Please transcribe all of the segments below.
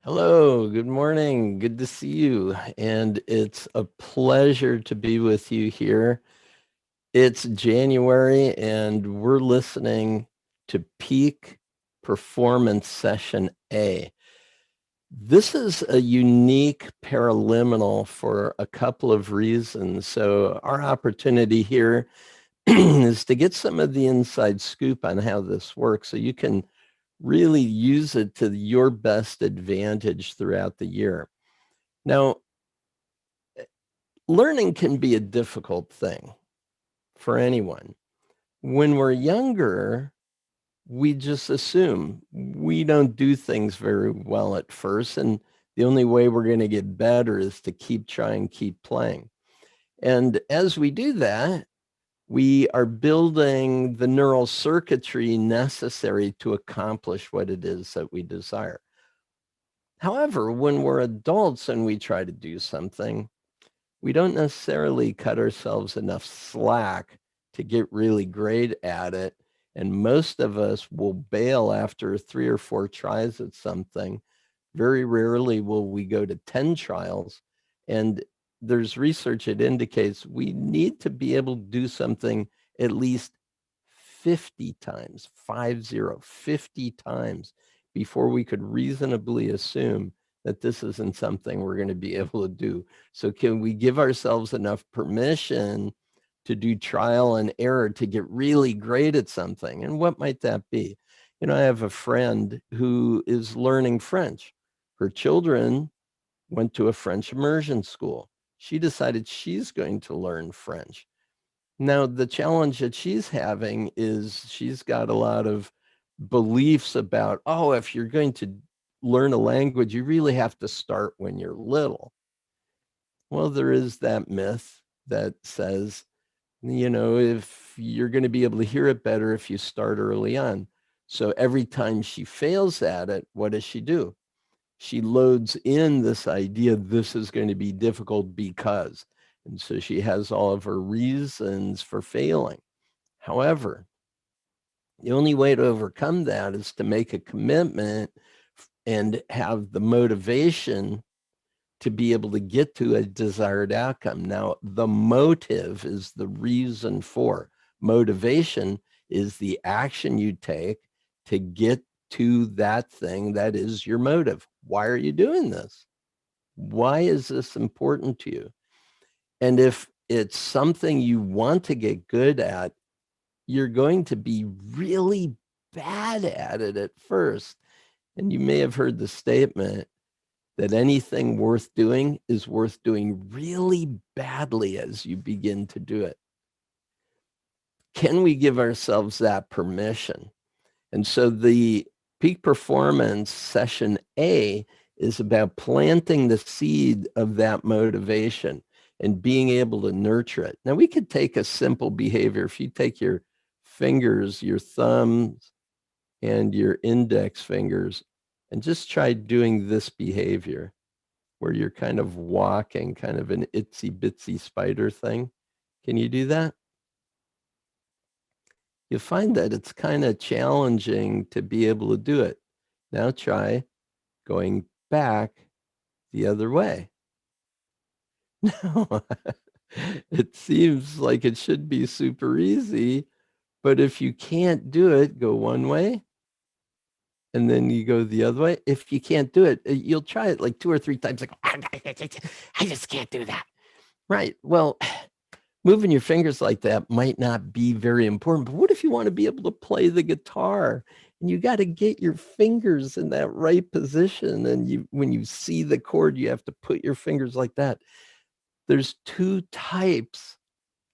Hello, good morning. Good to see you. And it's a pleasure to be with you here. It's January, and we're listening to Peak Performance Session A. This is a unique paraliminal for a couple of reasons. So, our opportunity here is to get some of the inside scoop on how this works so you can really use it to your best advantage throughout the year. Now, learning can be a difficult thing for anyone. When we're younger, we just assume we don't do things very well at first. And the only way we're going to get better is to keep trying, keep playing. And as we do that, we are building the neural circuitry necessary to accomplish what it is that we desire. However, when we're adults and we try to do something, we don't necessarily cut ourselves enough slack to get really great at it. And most of us will bail after 3 or 4 tries at something. Very rarely will we go to 10 trials. And there's research that indicates we need to be able to do something at least 50 times, 50 times before we could reasonably assume that this isn't something we're going to be able to do. So can we give ourselves enough permission to do trial and error to get really great at something? And what might that be? I have a friend who is learning French. Her children went to a French immersion school. She decided she's going to learn French. Now, the challenge that she's having is she's got a lot of beliefs about, oh, if you're going to learn a language, you really have to start when you're little. Well, there is that myth that says, if you're going to be able to hear it better if you start early on. So every time she fails at it, what does she do? She loads in this idea, this is going to be difficult because. And so she has all of her reasons for failing. However, the only way to overcome that is to make a commitment and have the motivation to be able to get to a desired outcome. Now, the motive is the reason for. Motivation is the action you take to get to that thing that is your motive. Why are you doing this? Why is this important to you? And if it's something you want to get good at, you're going to be really bad at it at first. And you may have heard the statement that anything worth doing is worth doing really badly as you begin to do it. Can we give ourselves that permission? And so the peak performance session A is about planting the seed of that motivation and being able to nurture it. Now, we could take a simple behavior. If you take your fingers, your thumbs, and your index fingers, and just try doing this behavior where you're kind of walking, kind of an itsy bitsy spider thing. Can you do that? You find that it's kind of challenging to be able to do it. Now try going back the other way. Now, it seems like it should be super easy, but if you can't do it, go one way and then you go the other way. If you can't do it, you'll try it like 2 or 3 times, like, I just can't do that. Right. Well, moving your fingers like that might not be very important, but what if you want to be able to play the guitar and you got to get your fingers in that right position, and when you see the chord you have to put your fingers like that. There's 2 types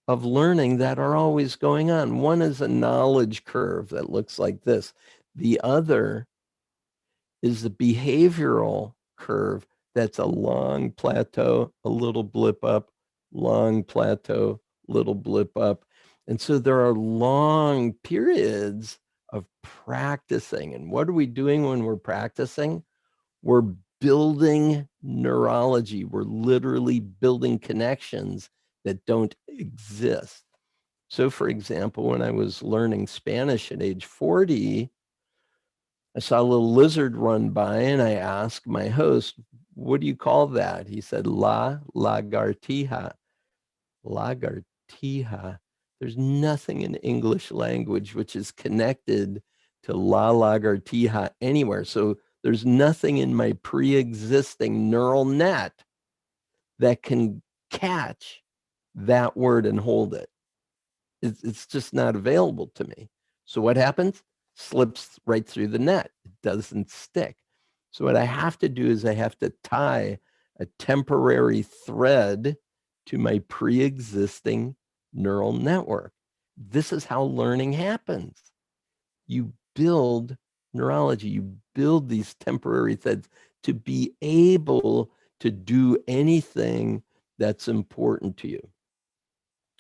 of learning that are always going on. One is a knowledge curve that looks like this. The other is the behavioral curve that's a long plateau, a little blip up, long plateau, little blip up. And so there are long periods of practicing. And what are we doing when we're practicing? We're building neurology. We're literally building connections that don't exist. So, for example, when I was learning Spanish at age 40, I saw a little lizard run by and I asked my host, what do you call that? He said, La lagartija. Lagartija. There's nothing in the English language which is connected to La lagartija anywhere. So there's nothing in my pre-existing neural net that can catch that word and hold it. It's just not available to me. So what happens? Slips right through the net. It doesn't stick. So what I have to do is I have to tie a temporary thread to my pre-existing neural network. This is how learning happens. You build neurology, you build these temporary threads to be able to do anything that's important to you.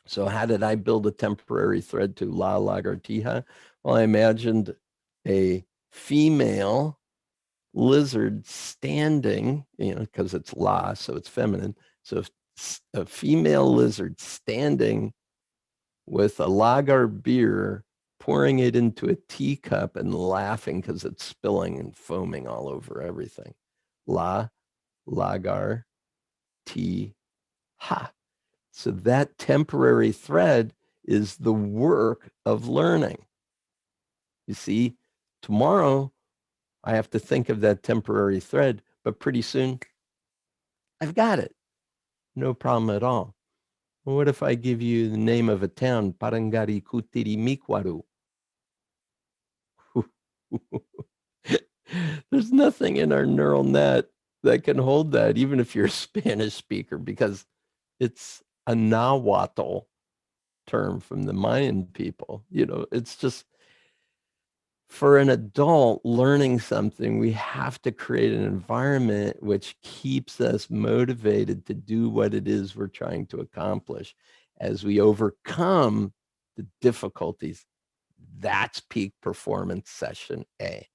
So how did I build a temporary thread to La lagartija? Well, I imagined a female lizard standing, because it's La, so it's feminine. So a female lizard standing with a lager beer, pouring it into a teacup and laughing because it's spilling and foaming all over everything. La lagar ti ha. So that temporary thread is the work of learning. You see, tomorrow I have to think of that temporary thread, but pretty soon I've got it. No problem at all. Well, what if I give you the name of a town, Parangari Kutiri Mikwaru? There's nothing in our neural net that can hold that, even if you're a Spanish speaker, because it's a Nahuatl term from the Mayan people. It's just, for an adult learning something, we have to create an environment which keeps us motivated to do what it is we're trying to accomplish as we overcome the difficulties. That's peak performance session A.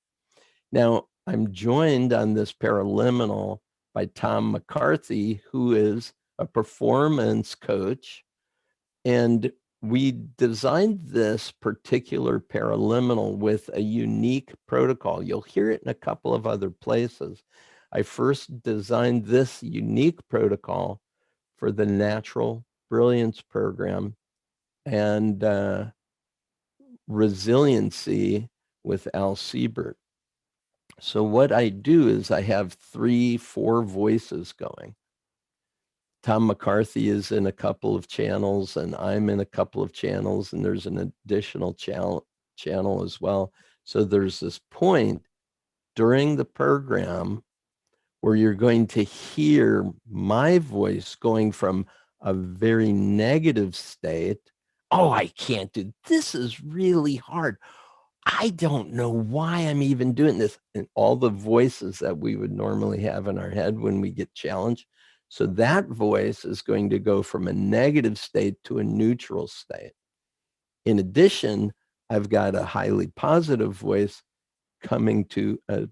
Now, I'm joined on this Paraliminal by Tom McCarthy, who is a performance coach. And we designed this particular Paraliminal with a unique protocol. You'll hear it in a couple of other places. I first designed this unique protocol for the Natural Brilliance Program and Resiliency with Al Siebert. So what I do is I have 3-4 voices going. Tom McCarthy is in a couple of channels and I'm in a couple of channels, and there's an additional channel as well. So there's this point during the program where you're going to hear my voice going from a very negative state. Oh, I can't do this. Is really hard. I don't know why I'm even doing this. And all the voices that we would normally have in our head when we get challenged. So that voice is going to go from a negative state to a neutral state. In addition, I've got a highly positive voice coming to a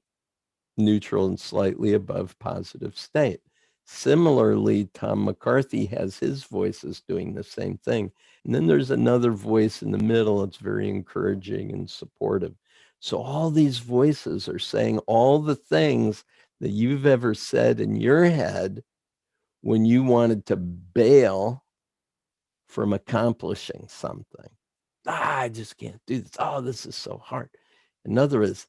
neutral and slightly above positive state. Similarly, Tom McCarthy has his voices doing the same thing. And then there's another voice in the middle that's very encouraging and supportive. So all these voices are saying all the things that you've ever said in your head when you wanted to bail from accomplishing something. I just can't do this. Oh, this is so hard. Another is,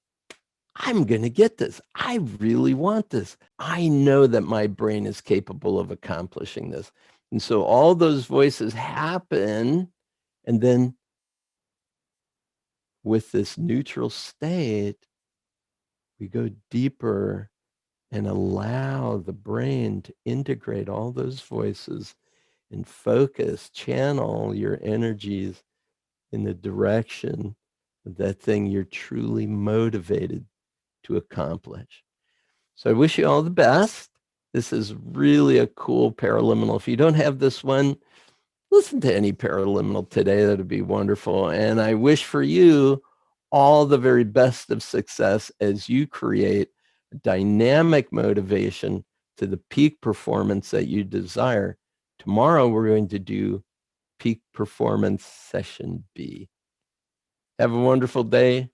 I'm going to get this. I really want this. I know that my brain is capable of accomplishing this. And so all those voices happen. And then with this neutral state, we go deeper and allow the brain to integrate all those voices and focus, channel your energies in the direction of that thing you're truly motivated to accomplish. So I wish you all the best. This is really a cool Paraliminal. If you don't have this one, listen to any Paraliminal today. That'd be wonderful. And I wish for you all the very best of success as you create dynamic motivation to the peak performance that you desire. Tomorrow, we're going to do peak performance session B. Have a wonderful day.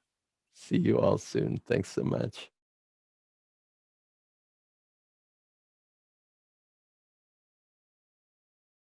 See you all soon. Thanks so much.